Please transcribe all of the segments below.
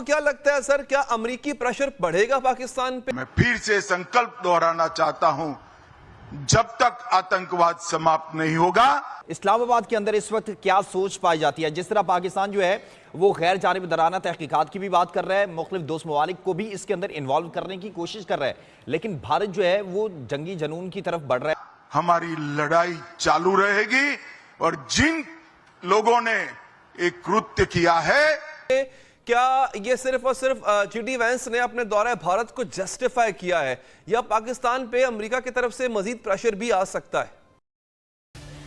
आपको क्या लगता है सर, क्या अमेरिकी प्रेशर बढ़ेगा पाकिस्तान पे? मैं फिर से संकल्प दोहराना चाहता हूं, जब तक आतंकवाद समाप्त नहीं होगा। इस्लामाबाद के अंदर इस वक्त क्या सोच पाई जाती है? जिस तरह पाकिस्तान जो है वो गैर जानिबदाराना तहकीकात की भी बात कर रहा है, मुख्तलिफ दोस्त ममालिक को भी इसके अंदर इन्वॉल्व करने की कोशिश कर रहा है, लेकिन भारत जो है वो जंगी जनून की तरफ बढ़ रहा है। हमारी लड़ाई चालू रहेगी और जिन लोगों ने एक कृत्य किया है, क्या ये सिर्फ और सिर्फ जीडी वैंस ने अपने दौरे भारत को जस्टिफाई किया है, या पाकिस्तान पे अमेरिका की तरफ से मजीद प्रेशर भी आ सकता है?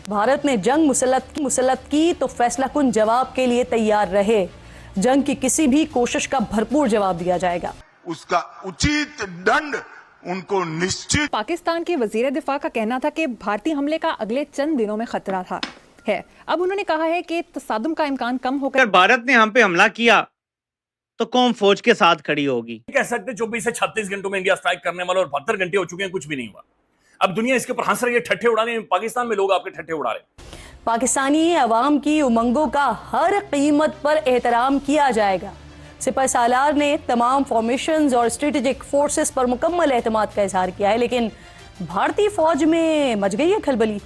भारत ने जंग मुसल्लत की तो फैसला कुन जवाब के लिए तैयार रहे। जंग की किसी भी कोशिश का भरपूर जवाब दिया जाएगा, उसका उचित दंड उनको निश्चित। पाकिस्तान के वजीर दिफा का कहना था कि भारतीय हमले का अगले चंद दिनों में खतरा है। अब उन्होंने कहा है कि तसादुम का इम्कान कम होकर अगर भारत ने हम पे हमला किया तो कौम फौज के साथ खड़ी होगी। कह सकते 24 से 36 घंटों में इंडिया स्ट्राइक करने वाला, और 72 घंटे हो चुके हैं, कुछ भी नहीं हुआ। अब दुनिया इसके ऊपर हंस रही है, ठट्ठे उड़ा रहे हैं। पाकिस्तान में लोग आपके ठट्ठे उड़ा रहे हैं। पाकिस्तानी अवाम की उमंगों का हर कीमत पर एहतराम किया जाएगा। सिपह सालार ने तमाम फॉर्मेशंस और स्ट्रेटेजिक फोर्सेस पर मुकम्मल एतमाद का इजहार किया है, लेकिन भारतीय फौज में मच गई है खलबली।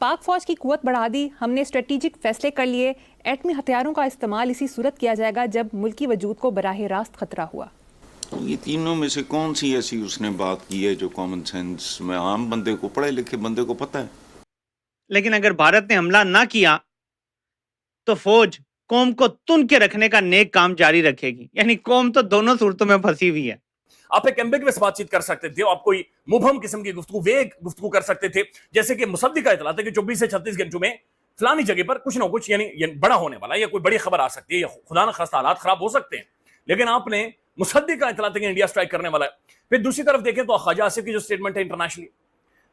पाक फौज की कुवत बढ़ा दी, हमने स्ट्रेटेजिक फैसले कर लिए। एटमी हथियारों का इस्तेमाल इसी सूरत किया जाएगा जब मुल्की वजूद को बराह रास्त खतरा हुआ। ये तीनों में से कौन सी ऐसी उसने बात की है जो कॉमन सेंस में आम बंदे को, पढ़े लिखे बंदे को पता है? लेकिन अगर भारत ने हमला ना किया तो फौज कौम को तुन के रखने का नेक काम जारी रखेगी। यानी कौम तो दोनों सूरतों में फंसी हुई है। आप एक एम्बिगुअस बातचीत कर सकते थे, आप कोई मुबहम किस्म की गुफ्तगू, वेग गुफ्तगू कर सकते थे, जैसे कि मुसद्दिक का इतला था कि 24 से 36 घंटों में फलानी जगह पर कुछ ना कुछ यानी बड़ा होने वाला है, या कोई बड़ी खबर आ सकती है, या खुदा न खास्ता हालात खराब हो सकते हैं। लेकिन आपने मुसद्दिक का इतला था कि इंडिया स्ट्राइक करने वाला है। फिर दूसरी तरफ देखें तो ख्वाजा आसिफ की जो स्टेटमेंट है इंटरनेशनली,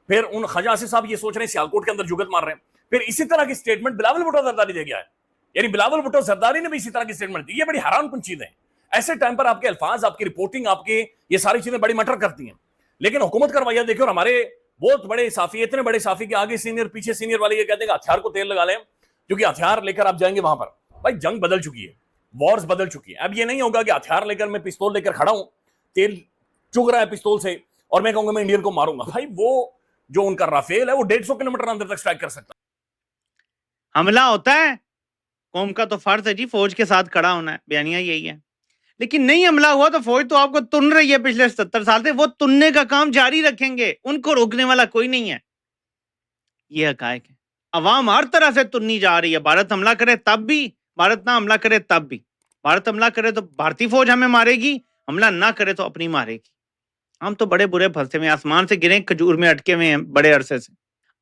फिर उन ख्वाजा आसिफ साहब ये सोच रहे हैं सियालकोट के अंदर जुगत मार रहे हैं। फिर इसी तरह की स्टेटमेंट बिलावल भुट्टो जरदारी दे गया है, यानी बिलावल भुट्टो जरदारी ने भी इसी तरह की स्टेटमेंट दी। ये बड़ी हैरानकुन चीज है। ऐसे टाइम पर आपके अल्फाज, आपकी रिपोर्टिंग, आपके ये सारी चीजें बड़ी मटर करती हैं। लेकिन हुकूमत का रवैया देखिए, और हमारे बहुत बड़े साफी, इतने बड़े साफी के आगे सीनियर पीछे सीनियर वाले ये कहते हैं कि हथियार को तेल लगा लें, क्योंकि हथियार लेकर आप जाएंगे वहां पर। भाई जंग बदल चुकी है, वॉर्स बदल चुकी है। अब ये नहीं होगा कि हथियार लेकर मैं पिस्तौल लेकर खड़ा हूं, तेल चुग रहा है पिस्तौल से, और मैं कहूंगा मैं इंडियन को मारूंगा। भाई वो जो उनका राफेल है वो 150 किलोमीटर अंदर तक स्ट्राइक कर सकता है। हमला होता है, कौम का तो फर्ज है जी फौज के साथ खड़ा होना है, बयानिया यही है। लेकिन नहीं हमला हुआ तो फौज तो आपको तुन रही है पिछले 70 साल से, वो तुनने का काम जारी रखेंगे, उनको रोकने वाला कोई नहीं है। ये हकायक है। अवाम हर तरह से तुन्नी जा रही है। भारत हमला करे तब भी, भारत ना हमला करे तब भी। भारत हमला करे तो भारतीय फौज हमें मारेगी, हमला ना करे तो अपनी मारेगी। हम तो बड़े बुरे फंसे हुए, आसमान से गिरे खजूर में अटके हुए हैं बड़े अरसे से।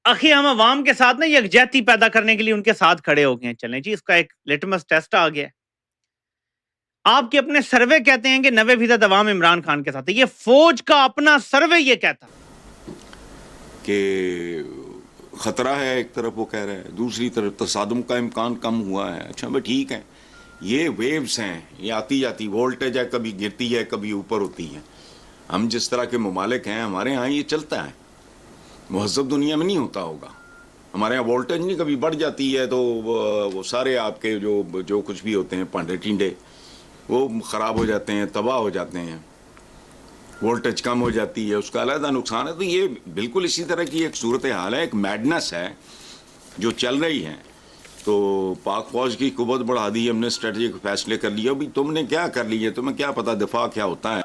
आखिर हम अवाम के साथ ना यकजहती पैदा करने के लिए उनके साथ खड़े हो गए। चलें जी, इसका एक लिटमस टेस्ट आ गया। आपके अपने सर्वे कहते हैं कि 90% अवाम इमरान खान के साथ है। ये फौज का अपना सर्वे ये कहता कि खतरा है, एक तरफ वो कह रहा है, दूसरी तरफ तसादुम का इम्कान कम हुआ है। अच्छा भाई ठीक है, ये वेव्स हैं, ये आती जाती वोल्टेज है, कभी गिरती है कभी ऊपर होती है। हम जिस तरह के ममालिक हैं, हमारे यहाँ ये चलता है, महज़ब दुनिया में नहीं होता होगा। हमारे यहाँ वोल्टेज नहीं, कभी बढ़ जाती है तो वो सारे आपके जो कुछ भी होते हैं भांडे टिंडे वो ख़राब हो जाते हैं, तबाह हो जाते हैं। वोल्टेज कम हो जाती है, उसका अलग नुकसान है। तो ये बिल्कुल इसी तरह की एक सूरत हाल है, एक मैडनेस है जो चल रही है। तो पाक फौज की कुव्वत बढ़ा दी, हमने स्ट्रेटेजिक फैसले कर लिए। अभी तुमने क्या कर लिया, तुम्हें क्या पता दिफा क्या होता है।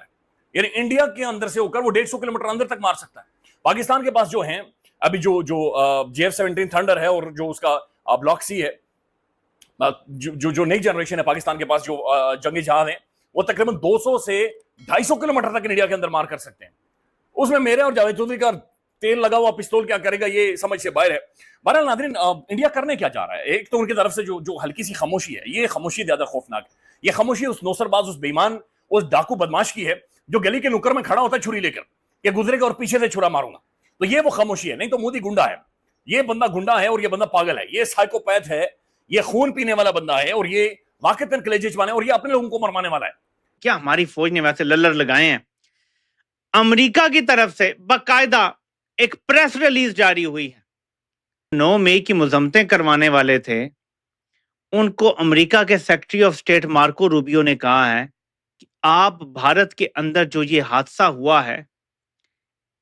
यानी इंडिया के अंदर से होकर वो 150 किलोमीटर अंदर तक मार सकता है। पाकिस्तान के पास जो है अभी जो JF-17 थंडर है, और जो उसका ब्लॉक सी है, जो नई जनरेशन है पाकिस्तान के पास, जो जंगी जहाज है, वो तकरीबन 200 से 250 किलोमीटर तक इंडिया के अंदर मार कर सकते हैं। उसमें मेरे और जावेद चौधरी का तेल लगा हुआ पिस्तौल क्या करेगा, ये समझ से बाहर है। बहरहाल नाज़रीन, इंडिया करने क्या चाह रहा है? एक तो उनकी तरफ से जो हल्की सी खामोशी है, ये खामोशी ज्यादा खौफनाक है। ये खामोशी उस नौसरबाज, उस बेईमान, उस डाकू बदमाश की है जो गली के नुक्कर में खड़ा होता है छुरी लेकर, ये गुजरेगा और पीछे से छुरा मारूंगा। तो ये वो खामोशी है। नहीं तो मोदी गुंडा है, ये बंदा गुंडा है, और ये बंदा पागल है, ये साइकोपैथ है, ये खून पीने वाला बंदा है, और ये वाकईतन कलेजे चबाने, और ये अपने लोगों को मरवाने वाला है। क्या हमारी फौज ने वैसे लल्लर लगाए हैं? अमेरिका की तरफ से बाकायदा एक प्रेस रिलीज जारी हुई है। 9 मई की मुज़म्मतें करवाने वाले थे, उनको अमेरिका के secretary of state Marco Rubio ने कहा है आप भारत के अंदर जो ये हादसा हुआ है,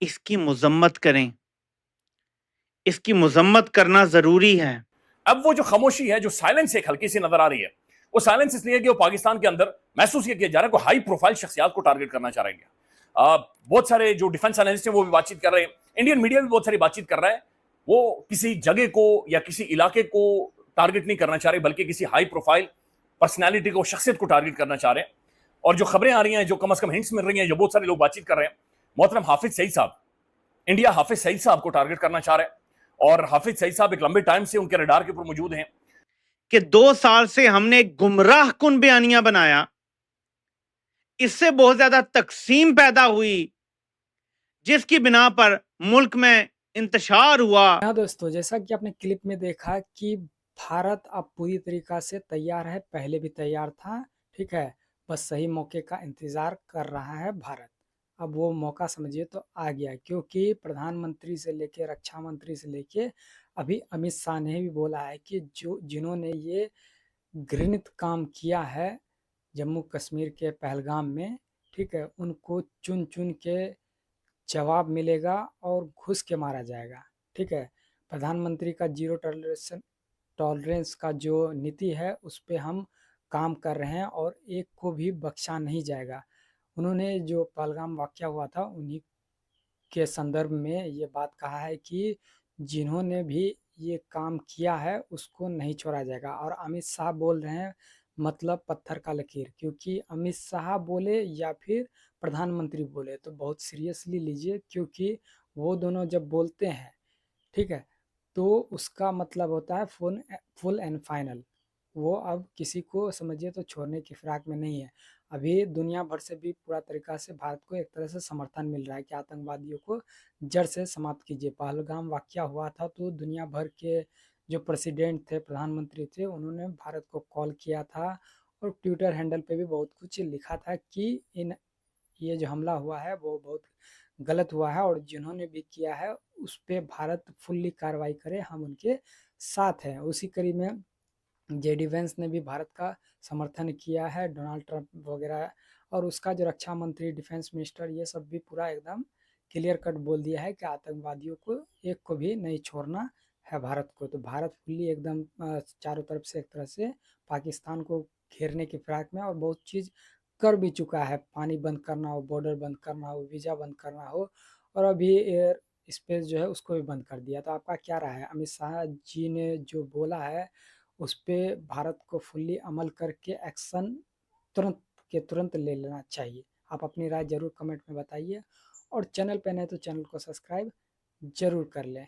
इसकी मजम्मत करें। इसकी मजम्मत करना जरूरी है। अब वो जो खामोशी है, जो साइलेंस एक हल्की सी नजर आ रही है, वो साइलेंस इसलिए कि वो पाकिस्तान के अंदर महसूस ये किया जा रहा है कि हाई प्रोफाइल शख्सियात को टारगेट करना चाह रहे हैं। बहुत सारे जो डिफेंस एनालिस्ट हैं वो भी बातचीत कर रहे हैं, इंडियन मीडिया भी बहुत सारी बातचीत कर रहा है। वो किसी जगह को या किसी इलाके को टारगेट नहीं करना चाह रहे, बल्कि किसी हाई प्रोफाइल पर्सनैलिटी को, शख्सियत को टारगेट करना चाह रहे हैं। और जो खबरें आ रही हैं, जो कम से कम हिंट्स मिल रही हैं, जो बहुत सारे लोग बातचीत कर रहे हैं, मोहतरम हाफिज सईद साहब, इंडिया हाफिज सईद साहब को टारगेट करना चाह रहे हैं। और हाफिज सईद साहब एक लंबे टाइम से उनके रडार के ऊपर मौजूद हैं। कि 2 साल से हमने गुमराह कुन बयानियां बनाया, इससे बहुत ज्यादा तकसीम पैदा हुई, जिसकी बिना पर मुल्क में इंतशार हुआ। हाँ दोस्तों, जैसा कि आपने क्लिप में देखा कि भारत अब पूरी तरीका से तैयार है, पहले भी तैयार था, ठीक है। बस सही मौके का इंतजार कर रहा है भारत। अब वो मौका समझिए तो आ गया, क्योंकि प्रधानमंत्री से लेके रक्षा मंत्री से लेके अभी अमित शाह ने भी बोला है कि जिन्होंने ये घृणित काम किया है जम्मू कश्मीर के पहलगाम में, ठीक है, उनको चुन चुन के जवाब मिलेगा और घुस के मारा जाएगा, ठीक है। प्रधानमंत्री का जीरो टॉलरेंस का जो नीति है उस पे हम काम कर रहे हैं और एक को भी बख्शा नहीं जाएगा। उन्होंने जो पहलगाम वाक़या हुआ था उन्हीं के संदर्भ में ये बात कहा है कि जिन्होंने भी ये काम किया है उसको नहीं छोड़ा जाएगा। और अमित शाह बोल रहे हैं मतलब पत्थर का लकीर, क्योंकि अमित शाह बोले या फिर प्रधानमंत्री बोले तो बहुत सीरियसली लीजिए, क्योंकि वो दोनों जब बोलते हैं, ठीक है, तो उसका मतलब होता है फुल एंड फाइनल। वो अब किसी को समझिए तो छोड़ने की फिराक में नहीं है। अभी दुनिया भर से भी पूरा तरीका से भारत को एक तरह से समर्थन मिल रहा है कि आतंकवादियों को जड़ से समाप्त कीजिए। पहलगाम वाक़या हुआ था तो दुनिया भर के जो प्रेसिडेंट थे, प्रधानमंत्री थे, उन्होंने भारत को कॉल किया था और ट्विटर हैंडल पे भी बहुत कुछ लिखा था कि ये जो हमला हुआ है वो बहुत गलत हुआ है और जिन्होंने भी किया है उस पे भारत फुल्ली कार्रवाई करे, हम उनके साथ हैं। उसी कड़ी में जेडी वेंस ने भी भारत का समर्थन किया है, डोनाल्ड ट्रंप वगैरह, और उसका जो रक्षा मंत्री, डिफेंस मिनिस्टर, ये सब भी पूरा एकदम क्लियर कट बोल दिया है कि आतंकवादियों को एक को भी नहीं छोड़ना है भारत को। तो भारत फुल्ली एकदम चारों तरफ से एक तरह से पाकिस्तान को घेरने की फिराक में और बहुत चीज़ कर भी चुका है। पानी बंद करना हो, बॉर्डर बंद करना हो, वीज़ा बंद करना हो, और अभी एयर स्पेस जो है उसको भी बंद कर दिया। तो आपका क्या राय है? अमित शाह जी ने जो बोला है उस पे भारत को फुल्ली अमल करके एक्शन तुरंत के तुरंत ले लेना चाहिए। आप अपनी राय ज़रूर कमेंट में बताइए और चैनल पे नए तो चैनल को सब्सक्राइब ज़रूर कर लें।